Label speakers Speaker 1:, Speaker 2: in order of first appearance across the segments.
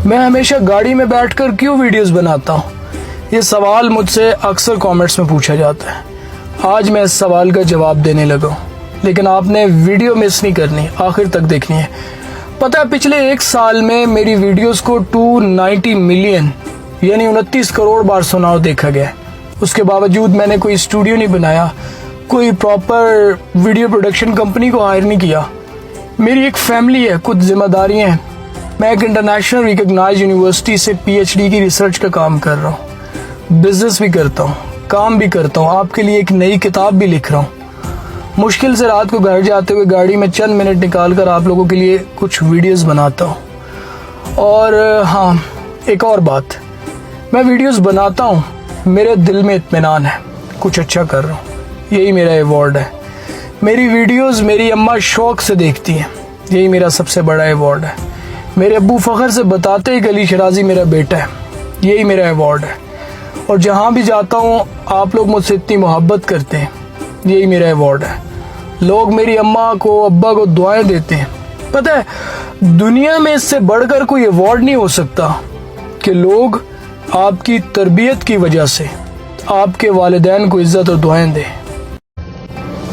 Speaker 1: میں ہمیشہ گاڑی میں بیٹھ کر کیوں ویڈیوز بناتا ہوں؟ یہ سوال مجھ سے اکثر کامنٹس میں پوچھا جاتا ہے۔ آج میں اس سوال کا جواب دینے لگا ہوں، لیکن آپ نے ویڈیو مس نہیں کرنی، آخر تک دیکھنی ہے۔ پتہ ہے پچھلے 1 سال میں میری ویڈیوز کو 290 ملین یعنی 29 کروڑ بار سنا اور دیکھا گیا ہے۔ اس کے باوجود میں نے کوئی اسٹوڈیو نہیں بنایا، کوئی پراپر ویڈیو پروڈکشن کمپنی کو ہائر نہیں کیا۔ میری ایک فیملی ہے، کچھ ذمہ داریاں ہیں۔ میں ایک انٹرنیشنل ریکگنائز یونیورسٹی سے PhD کی ریسرچ کا کام کر رہا ہوں، بزنس بھی کرتا ہوں، کام بھی کرتا ہوں، آپ کے لیے ایک نئی کتاب بھی لکھ رہا ہوں۔ مشکل سے رات کو گھر جاتے ہوئے گاڑی میں چند منٹ نکال کر آپ لوگوں کے لیے کچھ ویڈیوز بناتا ہوں۔ اور ہاں، ایک اور بات، میں ویڈیوز بناتا ہوں، میرے دل میں اطمینان ہے، کچھ اچھا کر رہا ہوں، یہی میرا ایوارڈ ہے۔ میری ویڈیوز میری اماں شوق سے دیکھتی ہیں، یہی میرا سب سے بڑا ایوارڈ ہے۔ میرے ابو فخر سے بتاتے ہی کہ علی شرازی میرا بیٹا ہے، یہی میرا ایوارڈ ہے۔ اور جہاں بھی جاتا ہوں آپ لوگ مجھ سے اتنی محبت کرتے ہیں، یہی میرا ایوارڈ ہے۔ لوگ میری اماں کو ابا کو دعائیں دیتے ہیں۔ پتہ ہے دنیا میں اس سے بڑھ کر کوئی ایوارڈ نہیں ہو سکتا کہ لوگ آپ کی تربیت کی وجہ سے آپ کے والدین کو عزت اور دعائیں دیں۔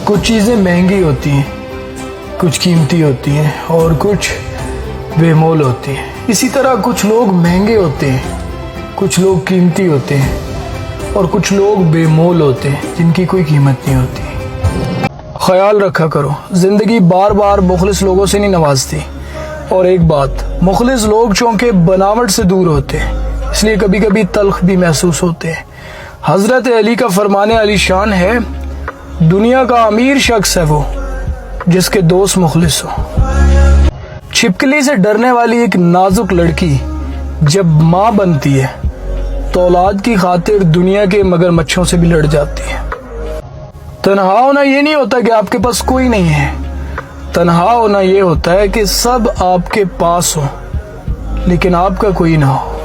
Speaker 1: کچھ چیزیں مہنگی ہوتی ہیں، کچھ قیمتی ہوتی ہیں اور کچھ بے مول ہوتی ہیں۔ اسی طرح کچھ لوگ مہنگے ہوتے ہیں، کچھ لوگ قیمتی ہوتے ہیں اور کچھ لوگ بے مول ہوتے ہیں جن کی کوئی قیمت نہیں ہوتی۔ خیال رکھا کرو، زندگی بار بار مخلص لوگوں سے نہیں نوازتی۔ اور ایک بات، مخلص لوگ چونکہ بناوٹ سے دور ہوتے ہیں اس لیے کبھی کبھی تلخ بھی محسوس ہوتے ہیں۔ حضرت علی کا فرمان علی شان ہے، دنیا کا امیر شخص ہے وہ جس کے دوست مخلص ہو۔ چھپکلی سے ڈرنے والی ایک نازک لڑکی جب ماں بنتی ہے تو اولاد کی خاطر دنیا کے مگر مچھوں سے بھی لڑ جاتی ہے۔ تنہا ہونا یہ نہیں ہوتا کہ آپ کے پاس کوئی نہیں ہے، تنہا ہونا یہ ہوتا ہے کہ سب آپ کے پاس ہو لیکن آپ کا کوئی نہ ہو۔